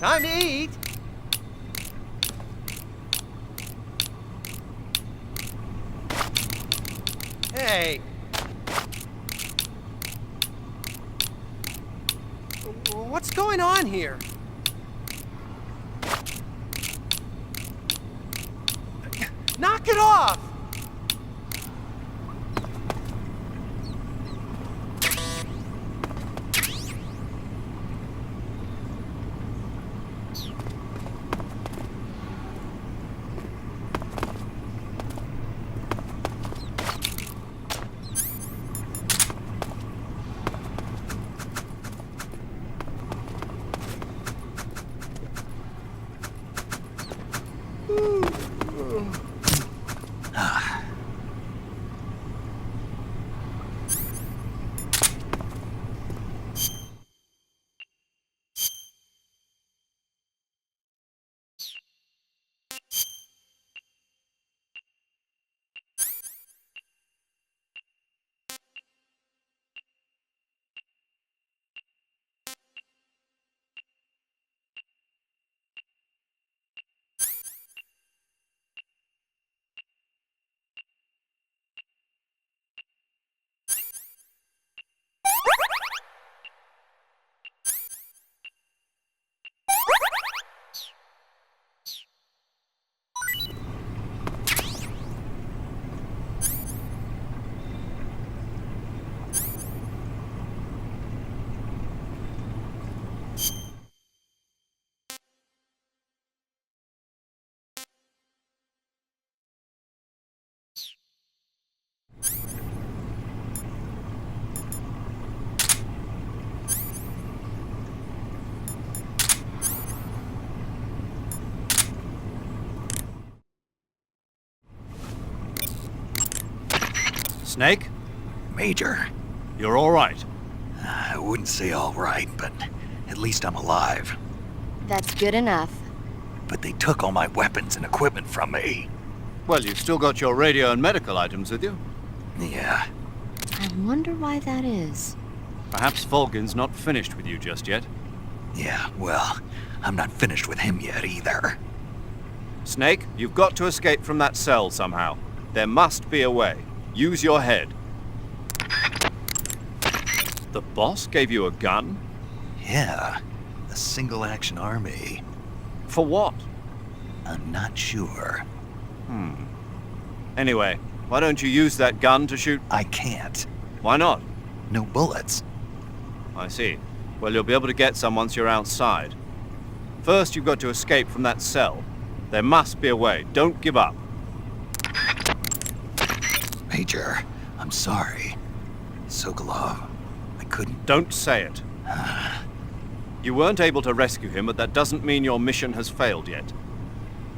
Time to eat! Hey! What's going on here? Knock it off! Snake? Major, You're all right. I wouldn't say all right, but at least I'm alive. That's good enough. But they took all my weapons and equipment from me. Well, you've still got your radio and medical items with you. Yeah, I wonder why that is. Perhaps Volgin's not finished with you just yet. well, I'm not finished with him yet either. Snake, you've got to escape from that cell somehow. There must be a way. Use your head. The boss gave you a gun? Yeah, a single-action army. For what? I'm not sure. Anyway, why don't you use that gun to shoot? I can't. Why not? No bullets. I see. Well, you'll be able to get some once you're outside. First, you've got to escape from that cell. There must be a way. Don't give up. Major, I'm sorry. Sokolov, I couldn't... Don't say it. You weren't able to rescue him, but that doesn't mean your mission has failed yet.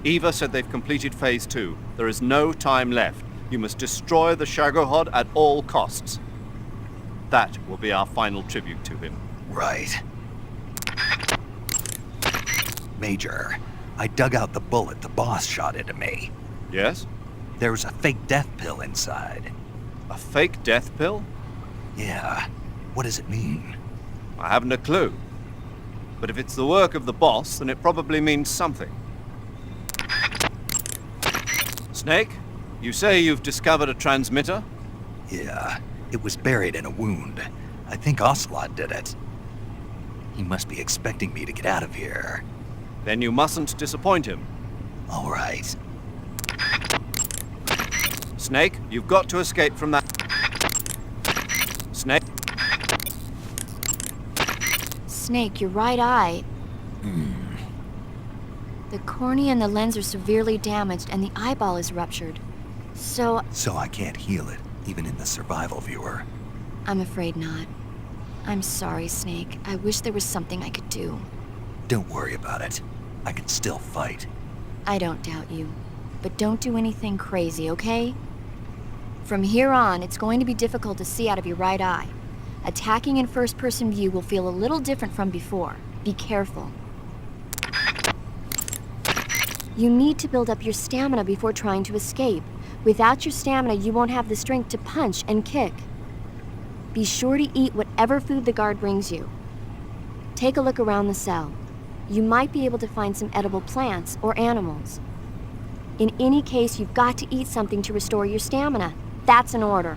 Eva said they've completed Phase 2. There is no time left. You must destroy the Shagohod at all costs. That will be our final tribute to him. Right. Major, I dug out the bullet the boss shot into me. Yes? There was a fake death pill inside. A fake death pill? Yeah, what does it mean? I haven't a clue. But if it's the work of the boss, then it probably means something. Snake, you say you've discovered a transmitter? Yeah, it was buried in a wound. I think Ocelot did it. He must be expecting me to get out of here. Then you mustn't disappoint him. All right. Snake, you've got to escape from that... Snake? Snake, your right eye. The cornea and the lens are severely damaged and the eyeball is ruptured. So, So I can't heal it, even in the survival viewer. I'm afraid not. I'm sorry, Snake. I wish there was something I could do. Don't worry about it. I can still fight. I don't doubt you. But don't do anything crazy, okay? From here on, it's going to be difficult to see out of your right eye. Attacking in first-person view will feel a little different from before. Be careful. You need to build up your stamina before trying to escape. Without your stamina, you won't have the strength to punch and kick. Be sure to eat whatever food the guard brings you. Take a look around the cell. you might be able to find some edible plants or animals. In any case, you've got to eat something to restore your stamina. That's an order.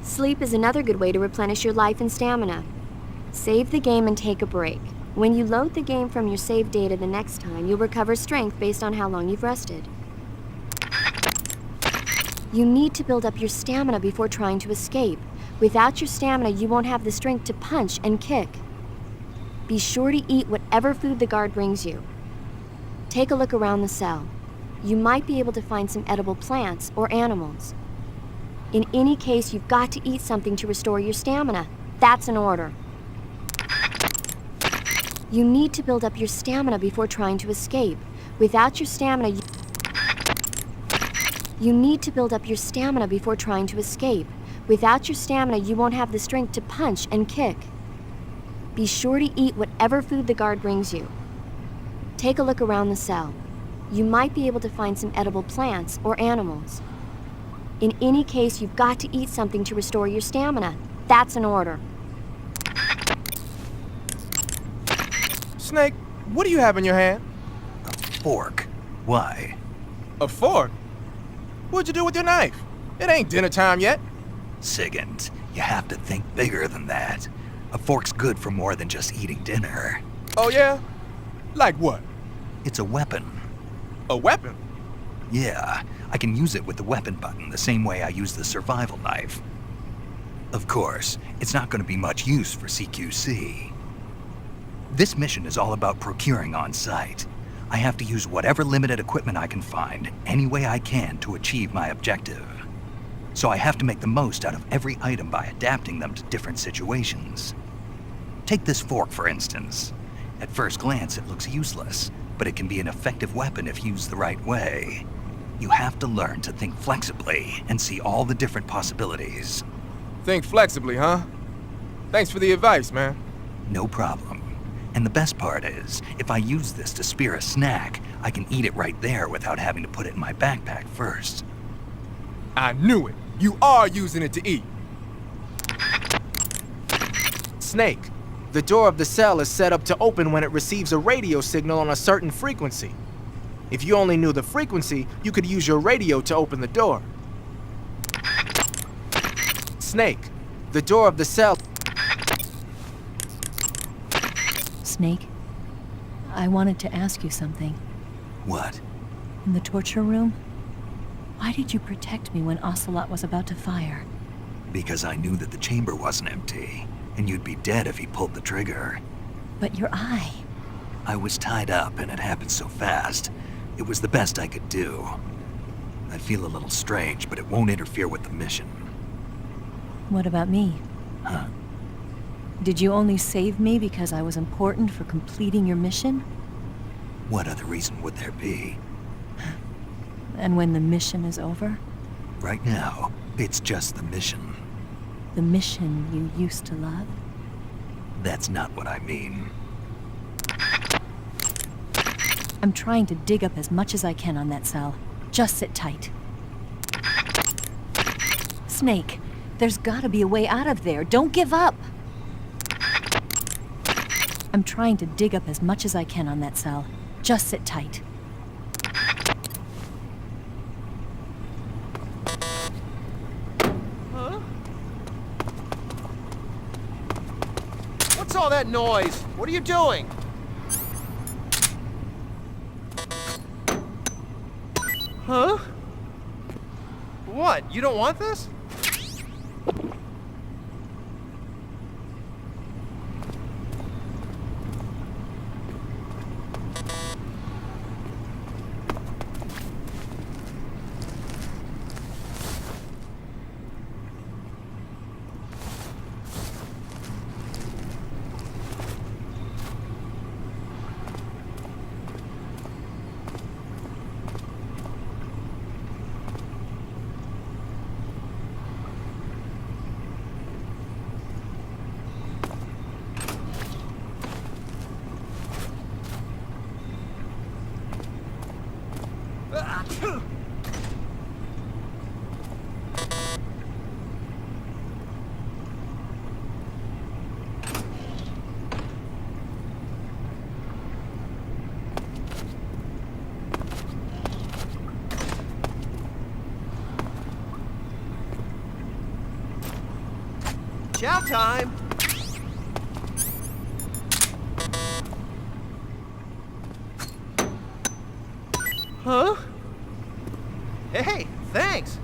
Sleep is another good way to replenish your life and stamina. Save the game and take a break. When you load the game from your save data the next time, you'll recover strength based on how long you've rested. You need to build up your stamina before trying to escape. Without your stamina, you won't have the strength to punch and kick. Be sure to eat whatever food the guard brings you. Take a look around the cell. You might be able to find some edible plants or animals. In any case, you've got to eat something to restore your stamina. That's an order. You need to build up your stamina before trying to escape. Without your stamina, you need to build up your stamina before trying to escape. Without your stamina, you won't have the strength to punch and kick. Be sure to eat whatever food the guard brings you. Take a look around the cell. You might be able to find some edible plants or animals. In any case, you've got to eat something to restore your stamina. That's an order. Snake, what do you have in your hand? A fork. Why? A fork? What'd you do with your knife? It ain't dinner time yet. Sigint, you have to think bigger than that. A fork's good for more than just eating dinner. Oh yeah? Like what? It's a weapon. A weapon? Yeah, I can use it with the weapon button the same way I use the survival knife. Of course, it's not going to be much use for CQC. This mission is all about procuring on site. I have to use whatever limited equipment I can find, any way I can to achieve my objective. So I have to make the most out of every item by adapting them to different situations. Take this fork, for instance. At first glance, it looks useless, but it can be an effective weapon if used the right way. You have to learn to think flexibly and see all the different possibilities. Think flexibly, huh? Thanks for the advice, man. No problem. And the best part is, if I use this to spear a snack, I can eat it right there without having to put it in my backpack first. I knew it. You are using it to eat. Snake, the door of the cell is set up to open when it receives a radio signal on a certain frequency. If you only knew the frequency, you could use your radio to open the door. Snake, the door of the cell... Snake, I wanted to ask you something. What? In the torture room, why did you protect me when Ocelot was about to fire? Because I knew that the chamber wasn't empty, and you'd be dead if he pulled the trigger. But your eye... I was tied up and it happened so fast. It was the best I could do. I feel a little strange, but it won't interfere with the mission. What about me? Huh? Did you only save me because I was important for completing your mission? What other reason would there be? And when the mission is over? Right now, it's just the mission. The mission you used to love? That's not what I mean. I'm trying to dig up as much as I can on that cell. Just sit tight. Snake, there's gotta be a way out of there. Don't give up! I'm trying to dig up as much as I can on that cell. Just sit tight. Huh? What's all that noise? What are you doing? Huh? What? You don't want this? Chow time! Huh? Hey, thanks!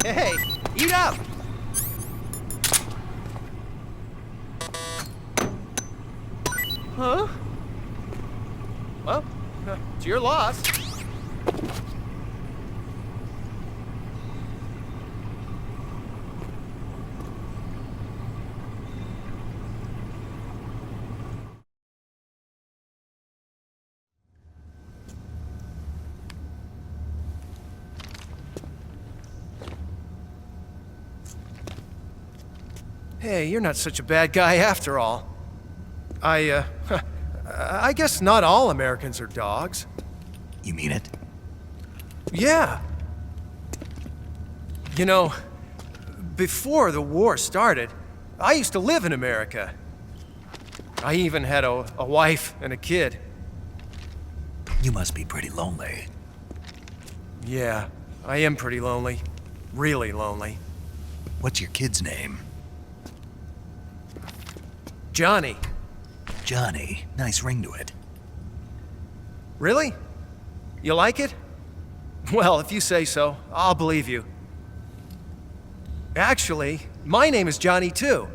Hey, eat up! Huh? Well, it's your loss. Hey, you're not such a bad guy after all. I guess not all Americans are dogs. You mean it? Yeah. You know, before the war started, I used to live in America. I even had a wife and a kid. You must be pretty lonely. Yeah, I am pretty lonely. Really lonely. What's your kid's name? Johnny. Johnny. Nice ring to it. Really? You like it? Well, if you say so, I'll believe you. Actually, my name is Johnny too.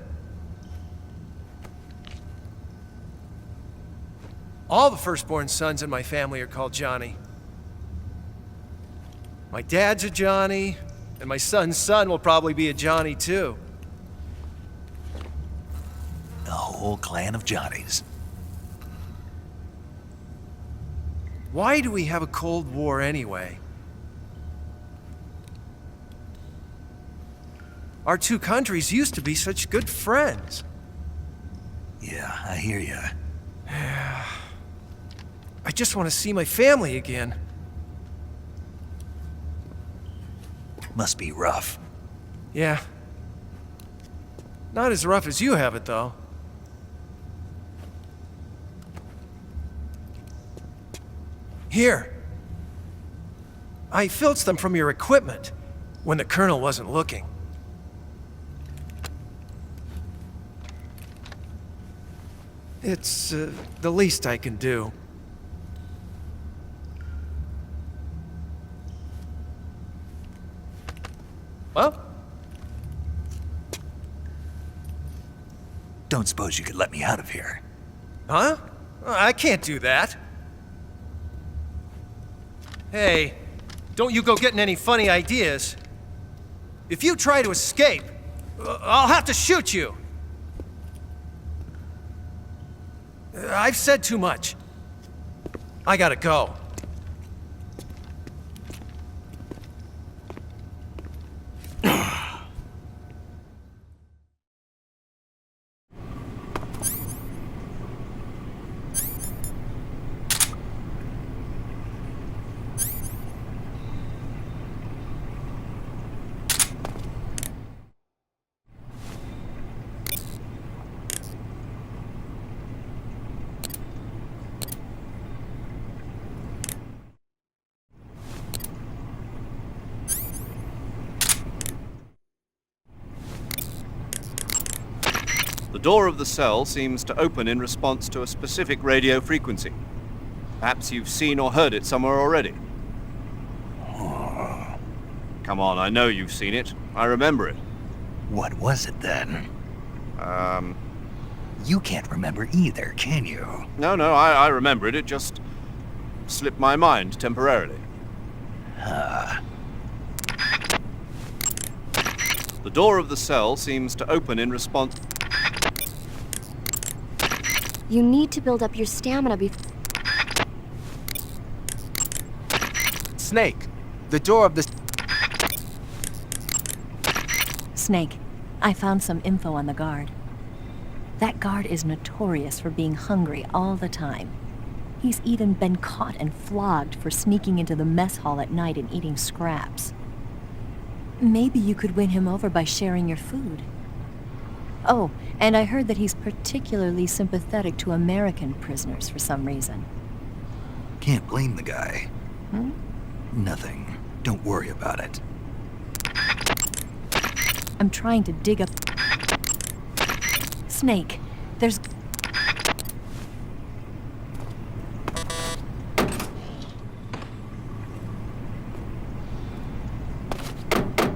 All the firstborn sons in my family are called Johnny. My dad's a Johnny, and my son's son will probably be a Johnny too. A whole clan of Johnnies. Why do we have a Cold War anyway? Our two countries used to be such good friends. Yeah, I hear ya. I just want to see my family again. Must be rough. Yeah. Not as rough as you have it, though. Here. I filched them from your equipment when the Colonel wasn't looking. It's the least I can do. Well? Don't suppose you could let me out of here? Huh? I can't do that. Hey, don't you go getting any funny ideas. If you try to escape, I'll have to shoot you. I've said too much. I gotta go. The door of the cell seems to open in response to a specific radio frequency. Perhaps you've seen or heard it somewhere already. Come on, I know you've seen it. I remember it. What was it then? Um, You can't remember either, can you? no, I remember it. It just slipped my mind temporarily. The door of the cell seems to open in response. You need to build up your stamina before. Snake, the door of the... Snake, I found some info on the guard. That guard is notorious for being hungry all the time. He's even been caught and flogged for sneaking into the mess hall at night and eating scraps. Maybe you could win him over by sharing your food. Oh, and I heard that he's particularly sympathetic to American prisoners for some reason. Can't blame the guy. Hmm? Nothing. Don't worry about it. I'm trying to dig up... Snake, there's...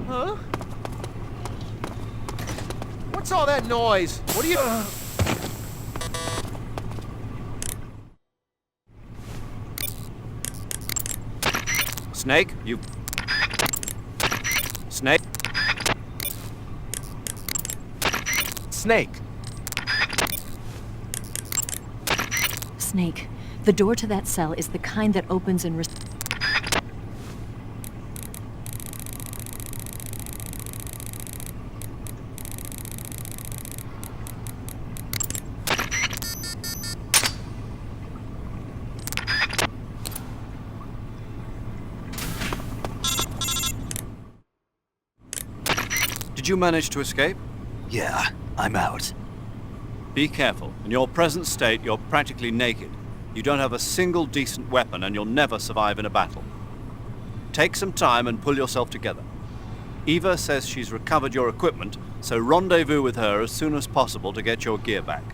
Huh? What's all that noise? What are you... Snake, you... Snake? Snake, Snake, the door to that cell is the kind that opens in... Did you manage to escape? Yeah, I'm out. Be careful. In your present state, you're practically naked. You don't have a single decent weapon, and you'll never survive in a battle. Take some time and pull yourself together. Eva says she's recovered your equipment, so rendezvous with her as soon as possible to get your gear back.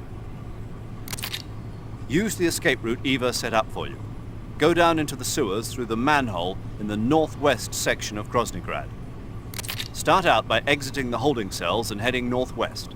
Use the escape route Eva set up for you. Go down into the sewers through the manhole in the northwest section of Groznygrad. Start out by exiting the holding cells and heading northwest.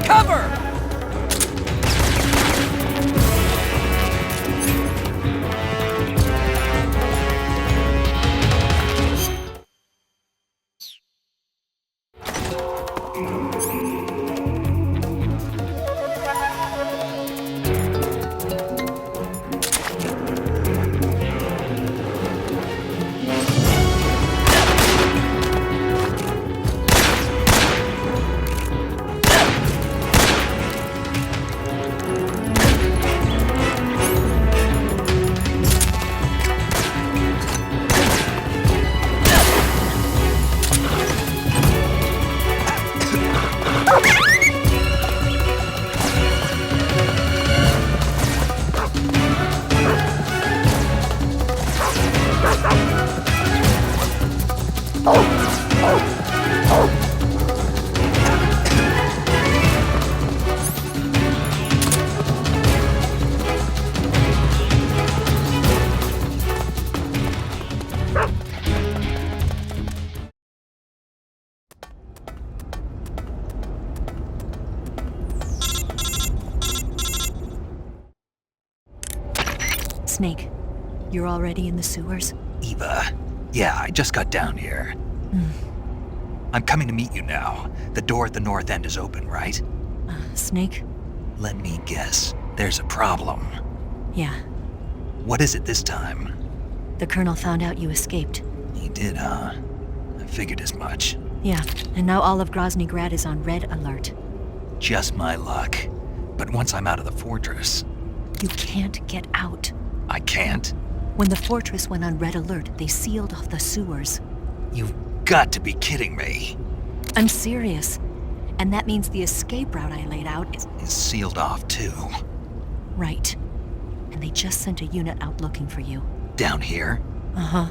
Cover! Snake, you're already in the sewers? Eva. Yeah, I just got down here. I'm coming to meet you now. The door at the north end is open, right? Snake? Let me guess. There's a problem. Yeah. What is it this time? The Colonel found out you escaped. He did, huh? I figured as much. Yeah, and now all of Grozny Grad is on red alert. Just my luck. But once I'm out of the fortress... You can't get out. I can't? When the fortress went on red alert, they sealed off the sewers. You've got to be kidding me. I'm serious. And that means the escape route I laid out is Is sealed off, too. right. And they just sent a unit out looking for you. Down here? Uh-huh.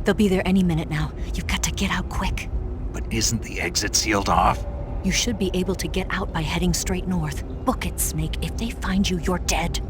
They'll be there any minute now. You've got to get out quick. But isn't the exit sealed off? You should be able to get out by heading straight north. Book it, Snake. If they find you, you're dead.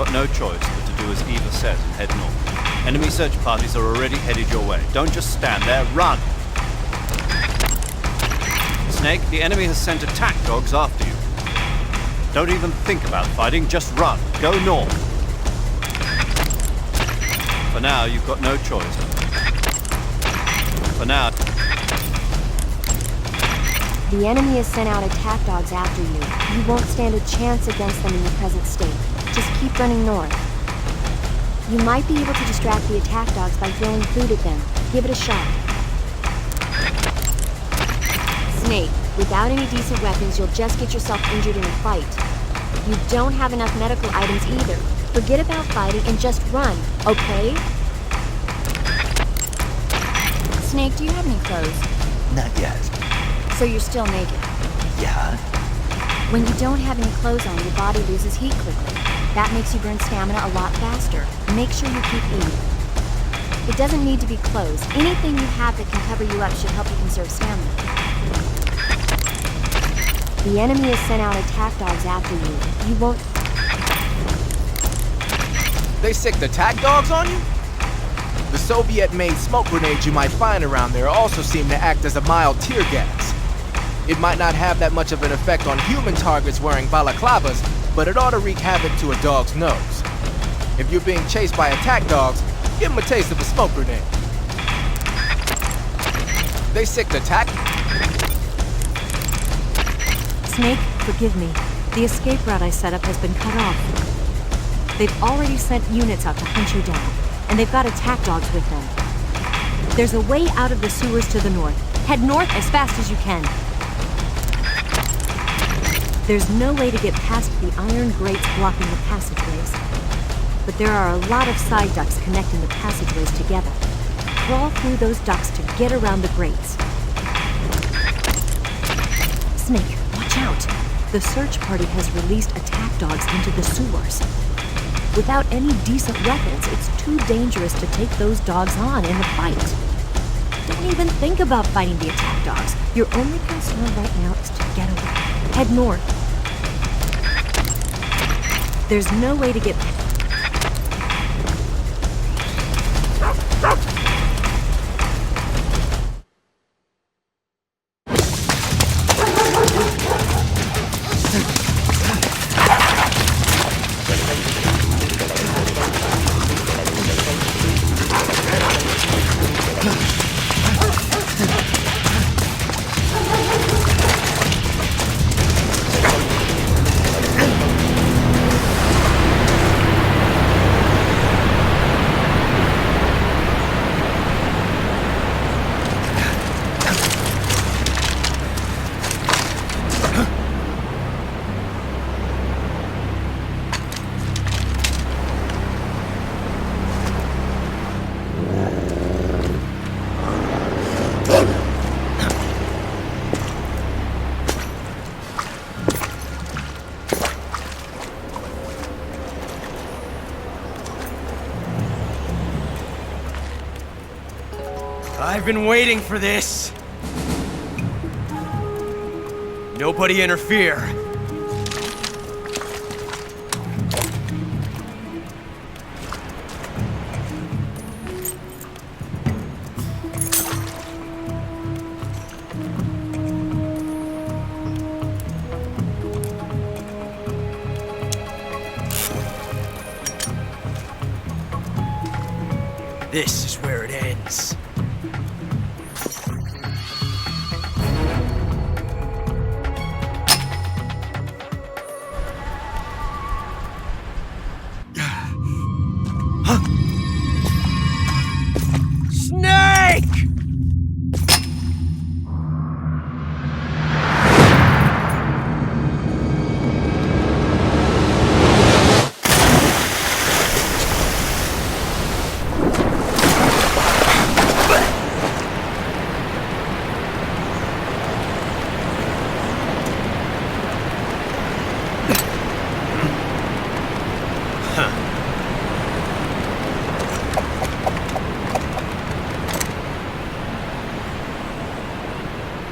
got no choice but to do as Eva says and head north. Enemy search parties are already headed your way. Don't just stand there, run! Snake, the enemy has sent attack dogs after you. Don't even think about fighting, just run. Go north. For now, you've got no choice. For now... The enemy has sent out attack dogs after you. You won't stand a chance against them in your present state. Just keep running north. You might be able to distract the attack dogs by throwing food at them. Give it a shot. Snake, without any decent weapons, you'll just get yourself injured in a fight. You don't have enough medical items either. Forget about fighting and just run, okay? Snake, do you have any clothes? Not yet. So you're still naked. Yeah? When you don't have any clothes on, your body loses heat quickly. That makes you burn stamina a lot faster. Make sure you keep eating. It doesn't need to be clothes. Anything you have that can cover you up should help you conserve stamina. The enemy has sent out attack dogs after you. You won't... They sicked attack dogs on you? The Soviet-made smoke grenades you might find around there also seem to act as a mild tear gas. It might not have that much of an effect on human targets wearing balaclavas, but it ought to wreak havoc to a dog's nose. If you're being chased by attack dogs, give them a taste of a smoke grenade. They sicked attack... Snake, forgive me. The escape route I set up has been cut off. They've already sent units out to hunt you down, and they've got attack dogs with them. There's a way out of the sewers to the north. Head north as fast as you can. There's no way to get past the iron grates blocking the passageways. But there are a lot of side ducts connecting the passageways together. Crawl through those ducts to get around the grates. Snake, watch out! The search party has released attack dogs into the sewers. Without any decent weapons, it's too dangerous to take those dogs on in a fight. Don't even think about fighting the attack dogs. Your only concern right now is to get away. Head north. There's no way to get... I've been waiting for this. Nobody interfere. This is where it ends. Snake!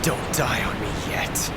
Don't die on me yet.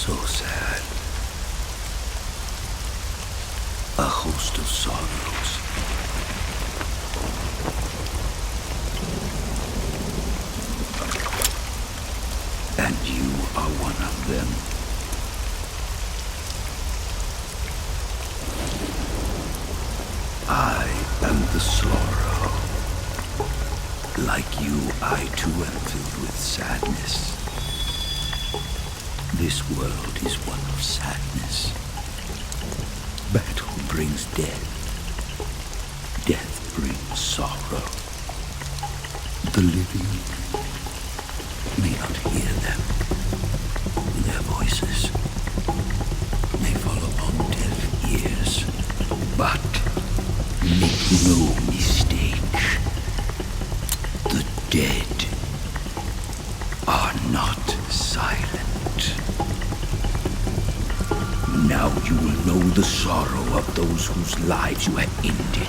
So sad. A host of sorrows. And you are one of them. I am the sorrow. Like you, I too am filled with sadness. This world is one of sadness. Battle brings death. Death brings sorrow. The living may not hear them. Their voices may fall upon deaf ears. But make no mistake, the dead are not silent. Now you will know the sorrow of those whose lives you have ended.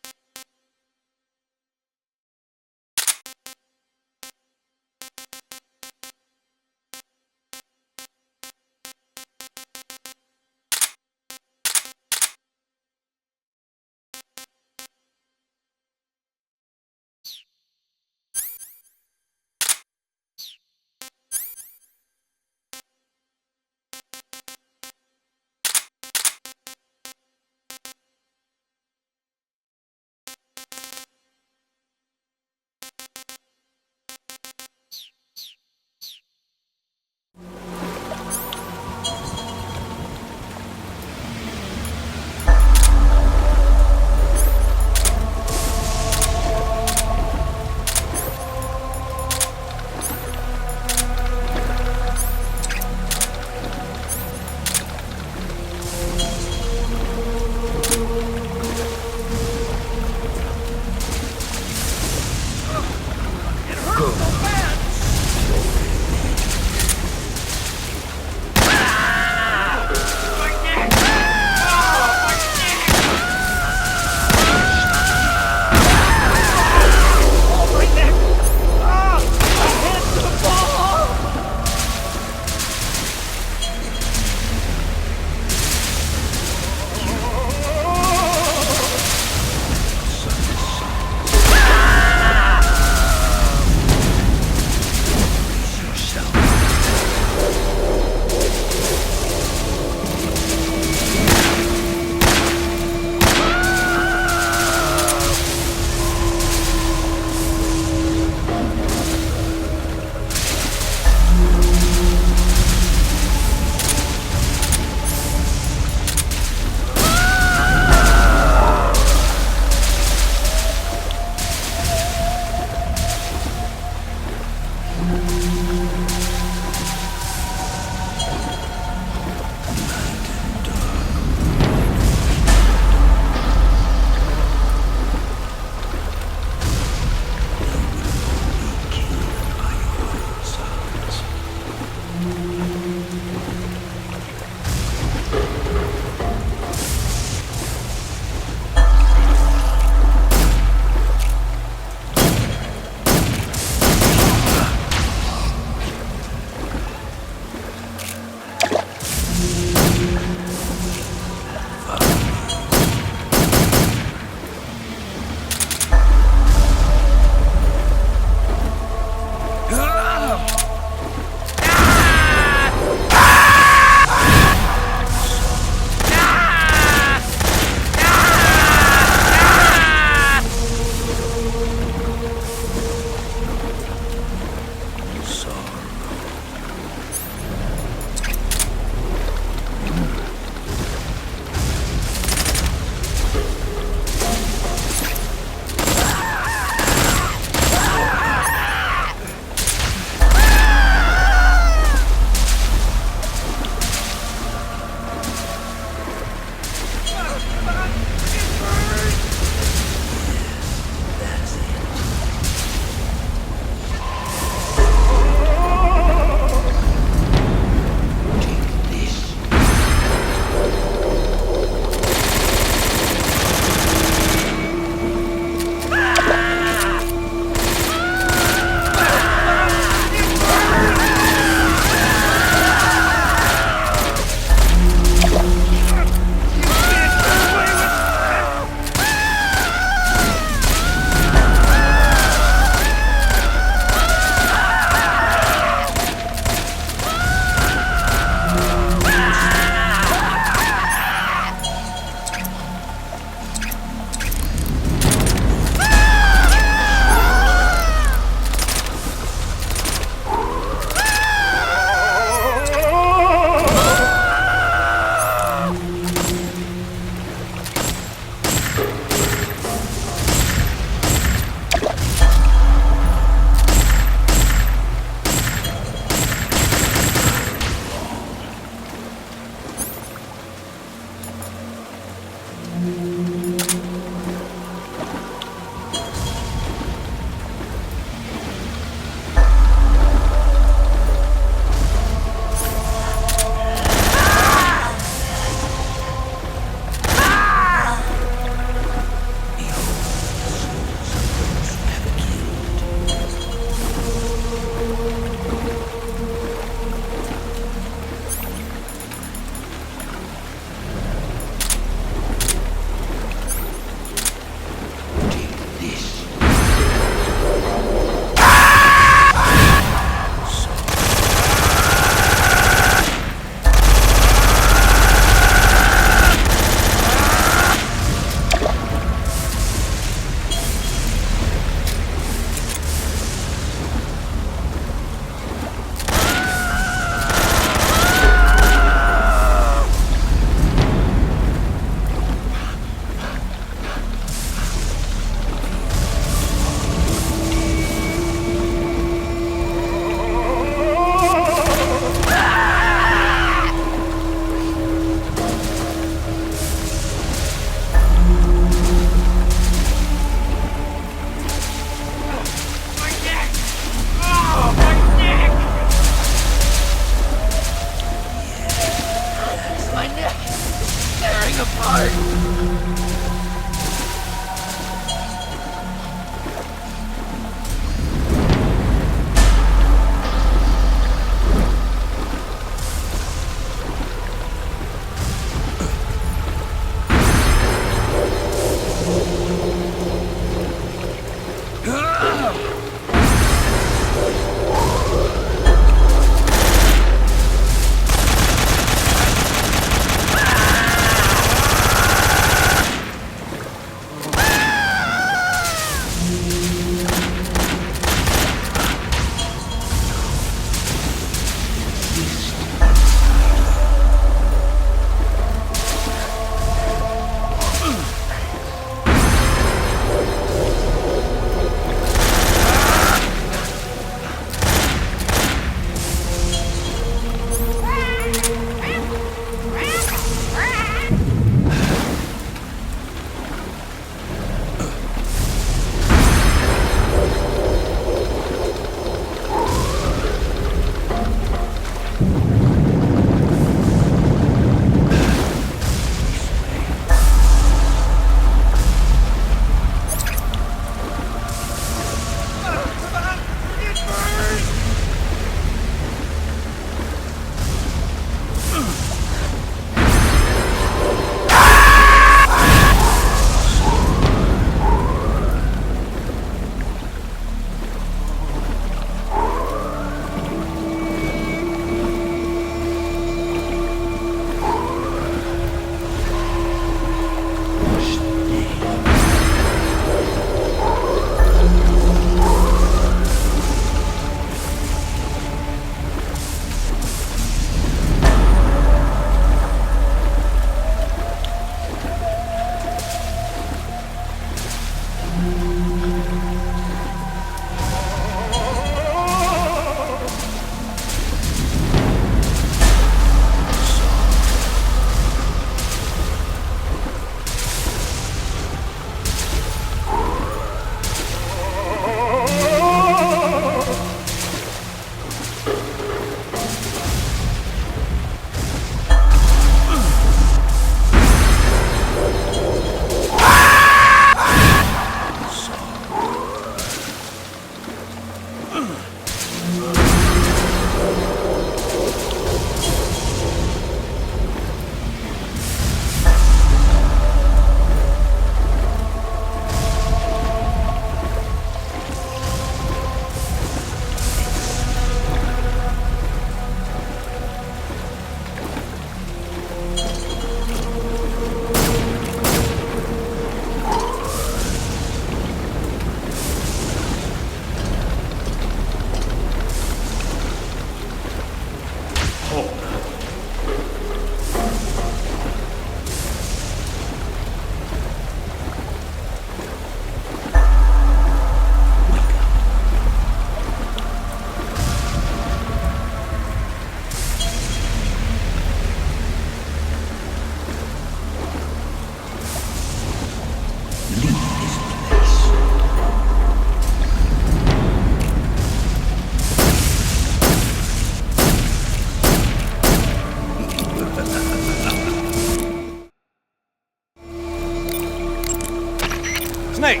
Snake!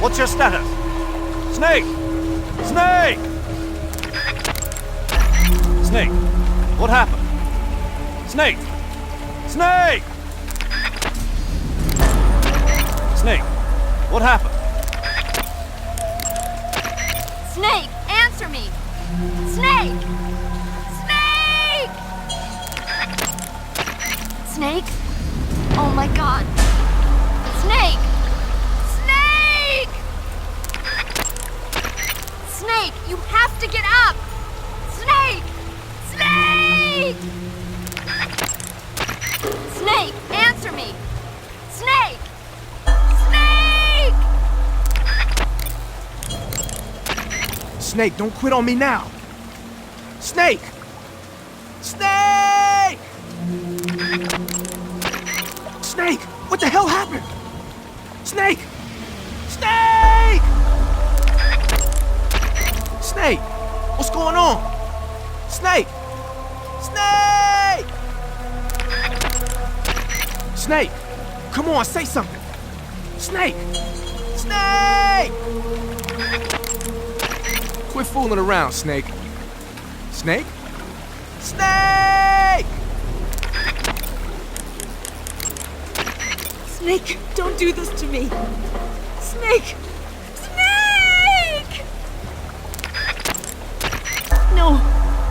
What's your status? Snake! Snake! Snake! What happened? Snake! Snake! Snake! What happened? Snake, answer me! Snake! Snake! Snake? Oh my god! Snake! Snake! Snake, you have to get up! Snake! Snake! Snake, answer me! Snake! Snake! Snake, don't quit on me now! Snake! Snake! Snake! What the hell happened? Snake! Snake! Snake! What's going on? Snake! Snake! Snake! come on, say something. Snake! Snake! Quit fooling around, Snake. Snake? Snake! Snake, don't do this to me. Snake! Snake! No,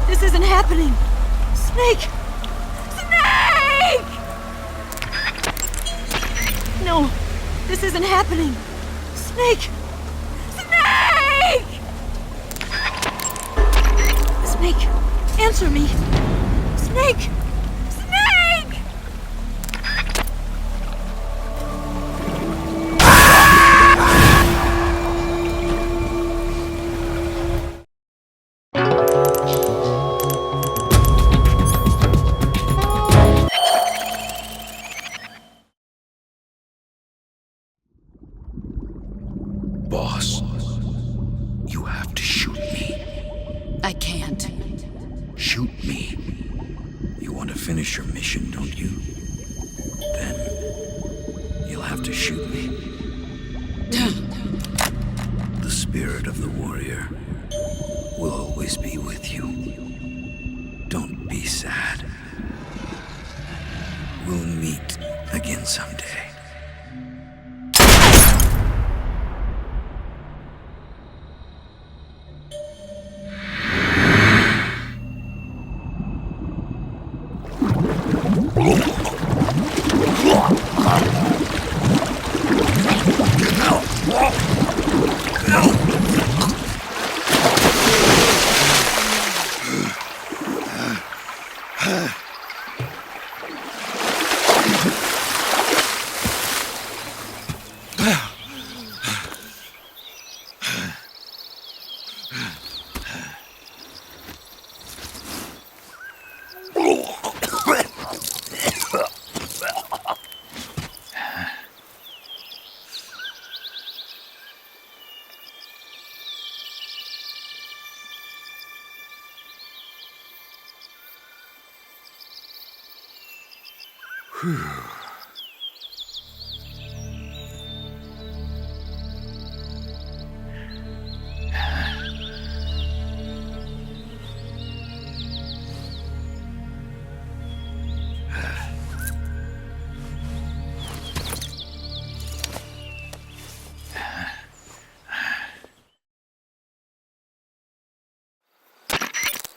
this isn't happening. Snake! Snake! No, this isn't happening. Snake! Snake! Snake, answer me. Snake! Snake! Boss, you have to shoot me. I can't. Shoot me. You want to finish your mission, don't you? Then you'll have to shoot me. The spirit of the warrior will always be with you. Don't be sad. We'll meet again someday.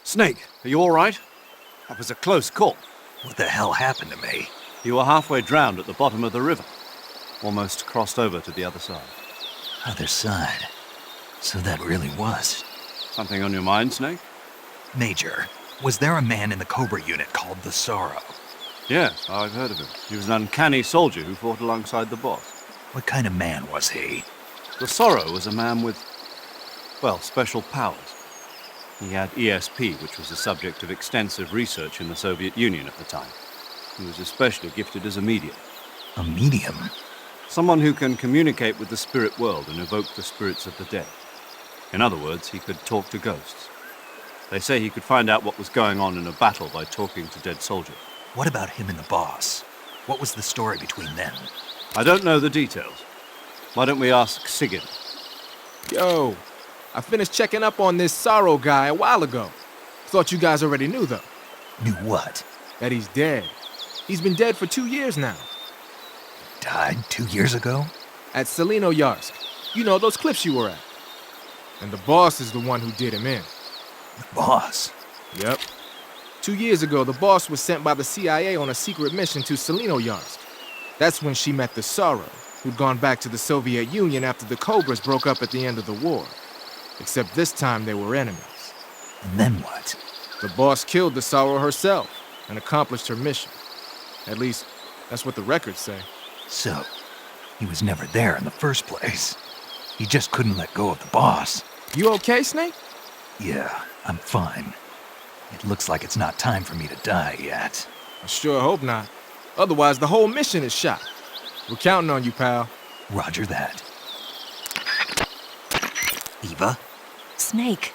Snake, are you all right? That was a close call. What the hell happened to me? You were halfway drowned at the bottom of the river. Almost crossed over to the other side. Other side. So that really was. Something on your mind, Snake? Major, was there a man in the Cobra unit called the Sorrow? Yes, I've heard of him. He was an uncanny soldier who fought alongside the boss. What kind of man was he? The Sorrow was a man with, well, special powers. He had ESP, which was the subject of extensive research in the Soviet Union at the time. He was especially gifted as a medium. A medium? Someone who can communicate with the spirit world and evoke the spirits of the dead. In other words, he could talk to ghosts. They say he could find out what was going on in a battle by talking to dead soldiers. What about him and the boss? What was the story between them? I don't know the details. Why don't we ask Sigyn? Yo, I finished checking up on this Sorrow guy a while ago. Thought you guys already knew, though. Knew what? That he's dead. He's been dead for 2 years now. Died 2 years ago? At Selino-Yarsk. You know, those cliffs you were at. And the boss is the one who did him in. The boss? Yep. 2 years ago, the boss was sent by the CIA on a secret mission to Selino-Yarsk. That's when she met the Sorrow, who'd gone back to the Soviet Union after the Cobras broke up at the end of the war. Except this time they were enemies. And then what? The boss killed the Sorrow herself and accomplished her mission. At least, that's what the records say. So, he was never there in the first place. He just couldn't let go of the boss. You okay, Snake? Yeah, I'm fine. It looks like it's not time for me to die yet. I sure hope not. Otherwise, the whole mission is shot. We're counting on you, pal. Roger that. Eva? Snake,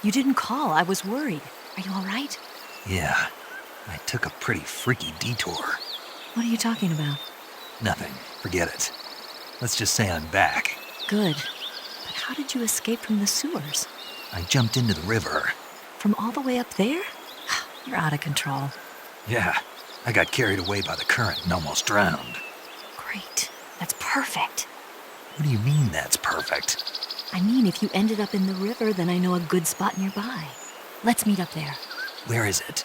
you didn't call. I was worried. Are you all right? Yeah, I took a pretty freaky detour. What are you talking about? Nothing. Forget it. Let's just say I'm back. Good. But how did you escape from the sewers? I jumped into the river. From all the way up there? You're out of control. Yeah, I got carried away by the current and almost drowned. Great. That's perfect. What do you mean that's perfect? I mean, if you ended up in the river, then I know a good spot nearby. Let's meet up there. Where is it?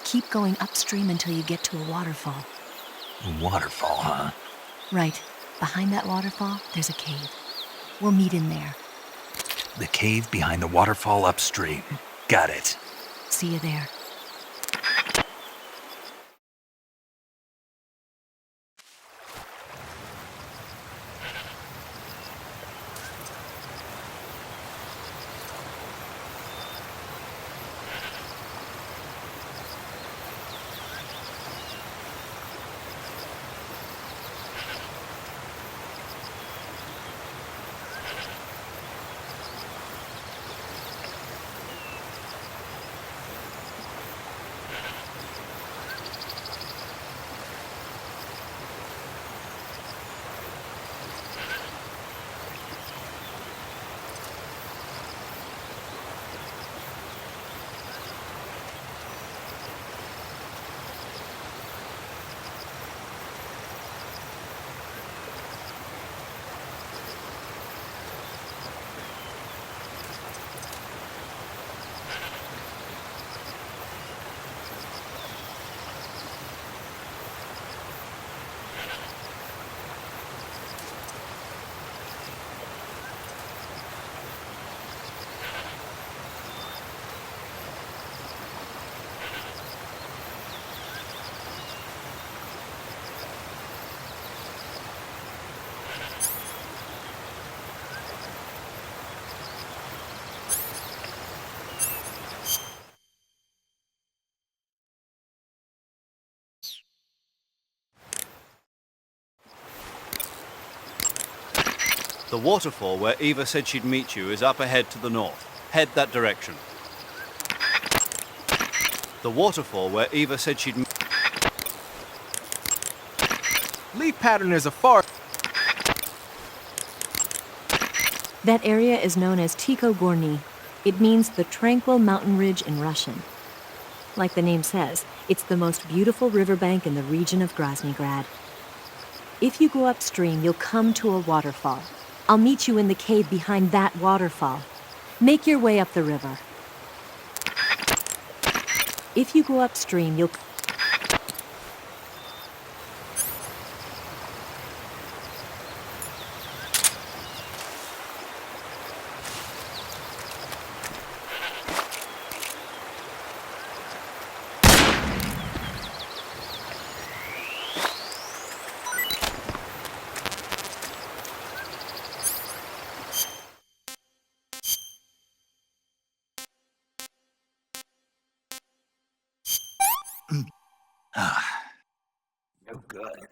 Keep going upstream until you get to a waterfall. A waterfall, huh? Right. Behind that waterfall, there's a cave. We'll meet in there. The cave behind the waterfall upstream. Got it. See you there. The waterfall where Eva said she'd meet you is up ahead to the north. Head that direction. The waterfall where Eva said she'd meet... Leaf pattern is a far... That area is known as Tycho Gorny. It means the tranquil mountain ridge in Russian. Like the name says, it's the most beautiful riverbank in the region of Groznygrad. If you go upstream, you'll come to a waterfall. I'll meet you in the cave behind that waterfall. Make your way up the river. If you go upstream, you'll... No good.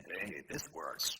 Hey, this works.